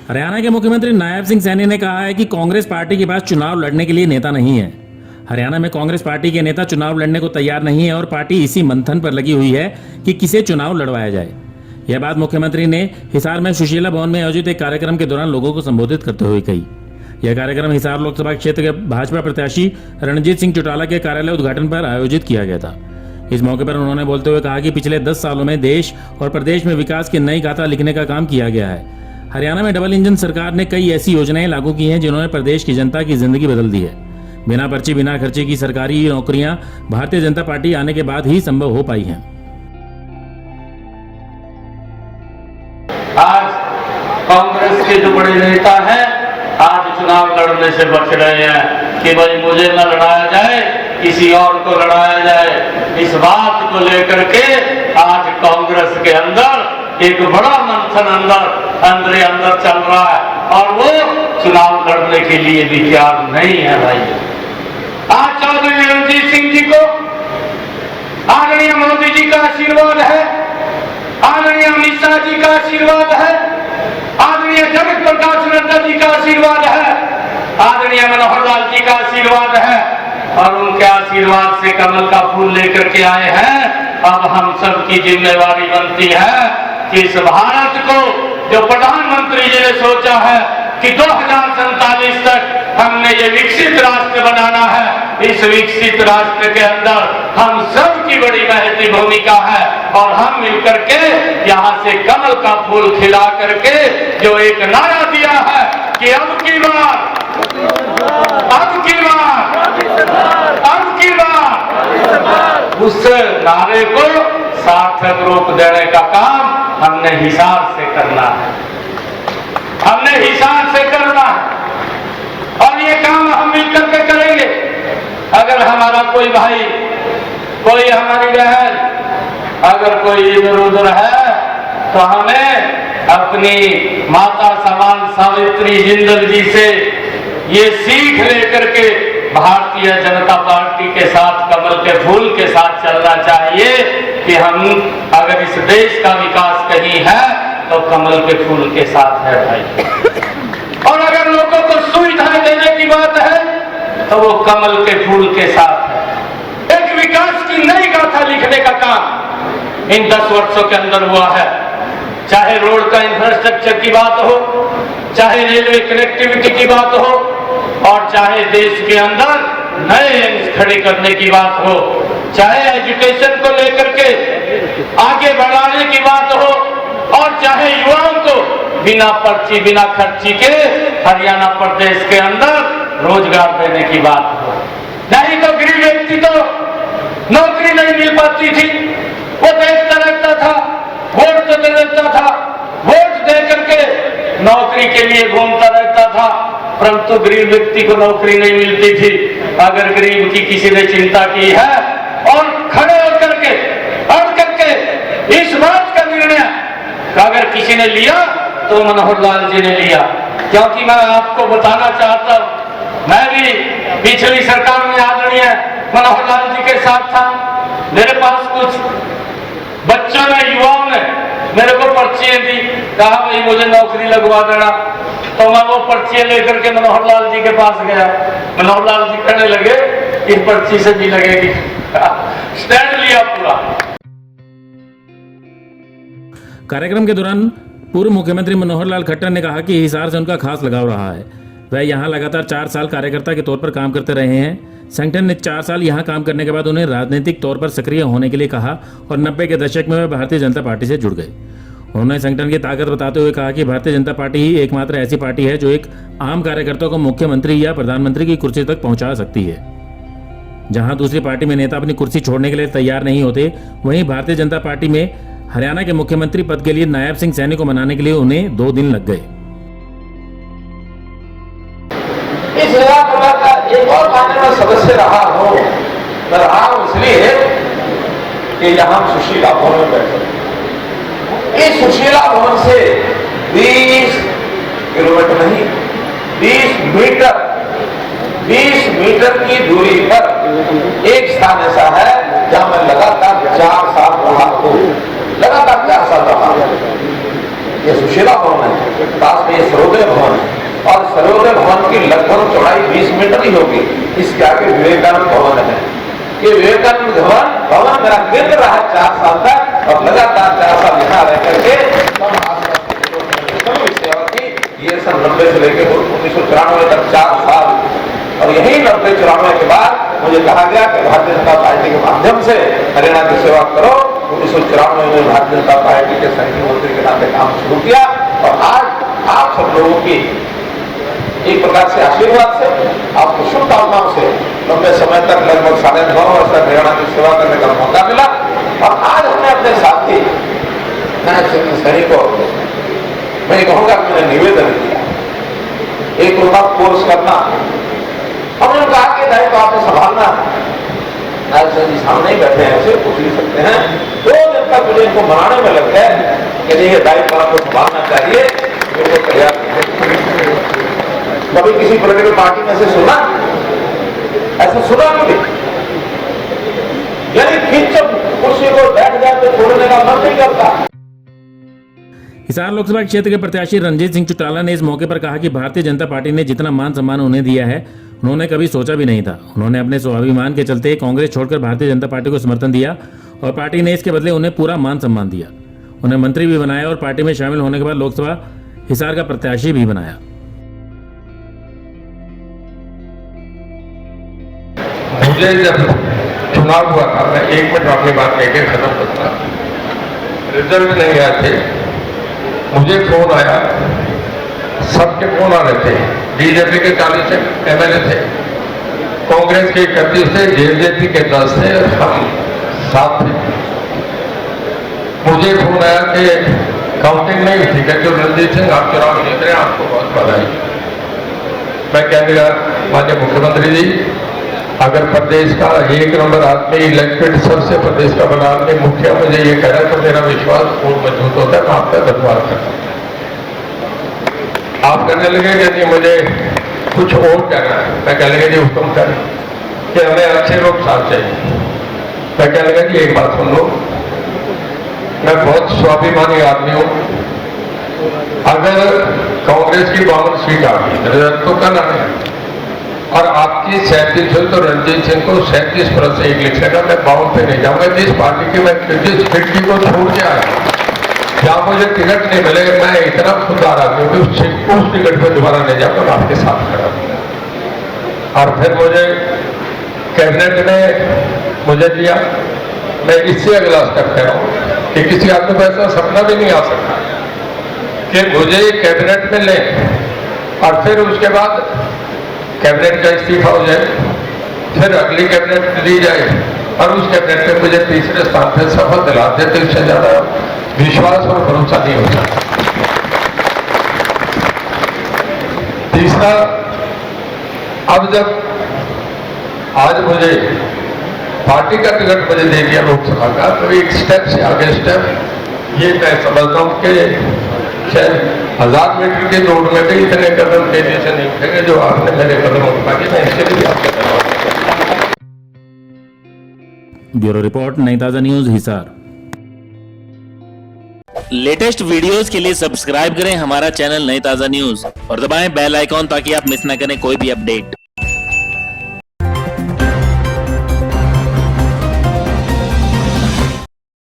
हरियाणा के मुख्यमंत्री नायब सिंह सैनी ने कहा है कि कांग्रेस पार्टी के पास चुनाव लड़ने के लिए नेता नहीं है। हरियाणा में कांग्रेस पार्टी के नेता चुनाव लड़ने को तैयार नहीं है और पार्टी इसी मंथन पर लगी हुई है कि किसे चुनाव लड़वाया जाए। यह बात मुख्यमंत्री ने हिसार में सुशीला भवन में आयोजित एक कार्यक्रम के दौरान लोगों को संबोधित करते हुए कही। यह कार्यक्रम हिसार लोकसभा क्षेत्र के भाजपा प्रत्याशी रणजीत सिंह चौटाला के कार्यालय उद्घाटन पर आयोजित किया गया था। इस मौके पर उन्होंने बोलते हुए कहा कि पिछले 10 सालों में देश और प्रदेश में विकास की नई गाथा लिखने का काम किया गया है। हरियाणा में डबल इंजन सरकार ने कई ऐसी योजनाएं लागू की हैं जिन्होंने प्रदेश की जनता की जिंदगी बदल दी है। बिना पर्ची बिना खर्चे की सरकारी नौकरियां भारतीय जनता पार्टी आने के बाद ही संभव हो पाई हैं। आज कांग्रेस के जो बड़े नेता हैं आज चुनाव लड़ने से बच रहे हैं कि भाई मुझे न लड़ाया जाए, किसी और को लड़ाया जाए। इस बात को लेकर के आज कांग्रेस के अंदर एक बड़ा मंथन अंदर चल रहा है और वो चुनाव लड़ने के लिए भी तैयार नहीं है। भाई आज चौधरी रणजीत सिंह जी को आदरणीय मोदी जी का आशीर्वाद है, आदरणीय अमित शाह जी का आशीर्वाद है, आदरणीय जगत प्रकाश नड्डा जी का आशीर्वाद है, आदरणीय मनोहर लाल जी का आशीर्वाद है और उनके आशीर्वाद से कमल का फूल लेकर के आए हैं। अब हम सब की जिम्मेवारी बनती है कि इस भारत को जो प्रधानमंत्री जी ने सोचा है कि 2047 तक हमने ये विकसित राष्ट्र बनाना है, इस विकसित राष्ट्र के अंदर हम सब की बड़ी महती भूमिका है और हम मिलकर के यहाँ से कमल का फूल खिला करके जो एक नारा दिया है कि अब की बार उस नारे को सार्थक रूप देने का काम हमने हिसार से करना है, हमने हिसार से करना है और ये काम हम मिलकर के करेंगे। अगर हमारा कोई भाई, कोई हमारी बहन, अगर कोई इधर उधर है तो हमें अपनी माता समान सावित्री जिंदल जी से ये सीख लेकर के भारतीय जनता पार्टी के साथ कमल के फूल के साथ चलना चाहिए कि हम अगर इस देश का विकास कहीं है तो कमल के फूल के साथ है भाई। और अगर लोगों को सुविधाएं देने की बात है तो वो कमल के फूल के साथ है। एक विकास की नई गाथा लिखने का काम इन 10 वर्षों के अंदर हुआ है। चाहे रोड का इंफ्रास्ट्रक्चर की बात हो, चाहे रेलवे कनेक्टिविटी की बात हो और चाहे देश के अंदर नए एम्स खड़े करने की बात हो, चाहे एजुकेशन को लेकर के आगे बढ़ाने की बात हो और चाहे युवाओं को बिना पर्ची बिना खर्ची के हरियाणा प्रदेश के अंदर रोजगार देने की बात हो। नहीं तो गरीब व्यक्ति तो नौकरी नहीं मिल पाती थी, वो देखता रहता था, वोट देता रहता था, वोट दे करके नौकरी के लिए घूमता रहता था, परंतु गरीब व्यक्ति को नौकरी नहीं मिलती थी। अगर गरीब की किसी ने चिंता की है और खड़े होकर के अड़ करके इस बात का निर्णय अगर किसी ने लिया तो मनोहर लाल जी ने लिया। क्योंकि मैं आपको बताना चाहता हूं, मैं भी पिछली सरकार में आदरणीय मनोहर लाल जी के साथ था। मेरे पास कुछ बच्चों ने, युवाओं ने मेरे को पर्चियां दी, कहा भाई मुझे नौकरी लगवा देना। तो मैं वो पर्चियां लेकर के मनोहर लाल जी के पास गया। मनोहर लाल जी कहने लगे इस पर्ची से भी लगेगी। स्टैंड लिया पूरा। कार्यक्रम के दौरान पूर्व मुख्यमंत्री मनोहर लाल खट्टर ने कहा कि हिसार से उनका खास लगाव रहा है। वह यहाँ लगातार 4 साल कार्यकर्ता के तौर पर काम करते रहे हैं। संगठन ने 4 साल यहाँ काम करने के बाद उन्हें राजनीतिक तौर पर सक्रिय होने के लिए कहा और 90 के दशक में वे भारतीय जनता पार्टी से जुड़ गए। उन्होंने संगठन की ताकत बताते हुए कहा कि भारतीय जनता पार्टी ही एकमात्र ऐसी पार्टी है जो एक आम कार्यकर्ता को मुख्यमंत्री या प्रधानमंत्री की कुर्सी तक पहुंचा सकती है। जहां दूसरी पार्टी में नेता अपनी कुर्सी छोड़ने के लिए तैयार नहीं होते, वहीं भारतीय जनता पार्टी में हरियाणा के मुख्यमंत्री पद के लिए नायब सिंह सैनी को मनाने के लिए उन्हें 2 दिन लग गए। इस विधानसभा का एक और माननीय सदस्य रहा हो, इसलिए कि यहाँ सुशीला भवन में बैठे। इस सुशीला भवन से 20 किलोमीटर नहीं, 20 मीटर की दूरी पर एक स्थान ऐसा है जहां मैं लगातार 4 साल रहा हूं, लगातार 4 साल रहा। ये सुशीला भवन है, पास में ये सर्वोदय भवन है, और सर्वोदय भवन की लगभग चौड़ाई 20 मीटर ही होगी। इसके आगे विवेकानंद भवन है। ये विवेकानंद भवन मेरा केंद्र रहा 4 साल तक, और लगातार 4 साल यहाँ रह करके सेवा की। ये सन 90 से लेकर 1994 तक 4 साल, और यही 90-94 के बाद मुझे कहा गया कि भारतीय जनता पार्टी के माध्यम से हरियाणा की सेवा करो। 1994 में भारतीय जनता पार्टी के संघीय मंत्री के नाते काम शुरू किया, और आज आप सब लोगों की एक प्रकार से आशीर्वाद से, आपको शुभकामनाओं से लंबे समय तक लगभग 9.5 वर्ष तक हरियाणा की सेवा करने का मौका मिला। और आज हमने अपने साथी सैनिकों, मैं कहूँगा कि मैंने निवेदन किया, एक उनका कोर्स करना। हमने कहा कि दायित्व तो आपने संभालना है। नायक जी सामने ही बैठे हैं, ऐसे पूछ ही सकते हैं। 2 दिन तक मुझे इनको मनाने में लग गए कि नहीं, ये दायित्व आपको संभालना चाहिए, वो तैयार नहीं। कभी किसी पॉलिटिकल पार्टी में से सुना, ऐसा सुना कभी? यानी खींच कुर्सी को बैठ जाए तो छोड़ने का मन नहीं करता। हिसार लोकसभा क्षेत्र के प्रत्याशी रणजीत सिंह चौटाला ने इस मौके पर कहा कि भारतीय जनता पार्टी ने जितना मान सम्मान उन्हें दिया है, उन्होंने कभी सोचा भी नहीं था। उन्होंने अपने स्वाभिमान के चलते कांग्रेस छोड़कर भारतीय जनता पार्टी को समर्थन दिया, और पार्टी ने इसके बदले उन्हें पूरा मान सम्मान दिया। उन्हें मंत्री भी बनाया, और पार्टी में शामिल होने के बाद लोकसभा हिसार का प्रत्याशी भी बनाया। मुझे जब चुनाव हुआ था, मैं 1 मिनट अपनी बात लेके खत्म करता, रिजल्ट नहीं आए थे, मुझे फोन आया, सबके फोन आ रहे थे। बीजेपी के 40 MLA थे, कांग्रेस के 31 थे, जेजेपी के 10 थे, हम 7 थे। मुझे फोन आया कि काउंटिंग नहीं थी, कहते रणजीत सिंह आप चुनाव जीत रहे हैं, आपको बहुत बधाई। मैं कहने लगा, माननीय मुख्यमंत्री जी, अगर प्रदेश का 1 नंबर आदमी इलेक्टेड सबसे प्रदेश का बना आदमी मुखिया मुझे ये कह रहा है तो मेरा विश्वास और मजबूत होता है। मैं आपका धन्यवाद करता हूँ। आप कहने लगे कि जी मुझे कुछ और कहना है। मैं कहने लगा जी हुक्म करें कि हमें अच्छे लोग साथ चाहिए। मैं कहने लगा जी एक बात सुन लो, मैं बहुत स्वाभिमानी आदमी हूँ। अगर कांग्रेस की 52 सीट आ गई रिजल्ट तो कल आने, और आपकी 37 हुई तो रणजीत सिंह को 37+1 लिख सका। मैं 52 पे नहीं जाऊंगा। जिस पार्टी की मैं जिस खिड़की को छोड़ के आया, जहाँ मुझे टिकट नहीं मिलेगा, मैं इतना खुददार आदमी हूँ कि उस टिकट पर दोबारा नहीं जाऊंगा, मैं आपके साथ खड़ा हूँ। और फिर मुझे कैबिनेट ने मुझे दिया। मैं इससे अगला स्टेप कह रहा हूँ कि किसी आदमी को ऐसा सपना भी नहीं आ सकता कि मुझे कैबिनेट में लें, और फिर उसके बाद कैबिनेट का इस्तीफा हो जाए, फिर अगली कैबिनेट ली जाए, और उस कैबिनेट में मुझे तीसरे स्थान पर शपथ दिलाते, तो इससे ज्यादा विश्वास और भरोसा नहीं होता। तीसरा, अब जब आज मुझे पार्टी का टिकट मुझे दे दिया लोकसभा का, तो एक स्टेप से आगे स्टेप ये मैं समझता हूँ कि शायद 1000 मीटर की दौड़ में भी इतने कदम तेजी से नहीं उठेंगे जो आपने मेरे कदम उठा के। मैं इसके लिए आपका धन्यवाद करता हूं। ब्यूरो रिपोर्ट, नई ताजा न्यूज, हिसार। लेटेस्ट वीडियोस के लिए सब्सक्राइब करें हमारा चैनल नई ताजा न्यूज और दबाएं बेल आइकॉन ताकि आप मिस ना करें कोई भी अपडेट।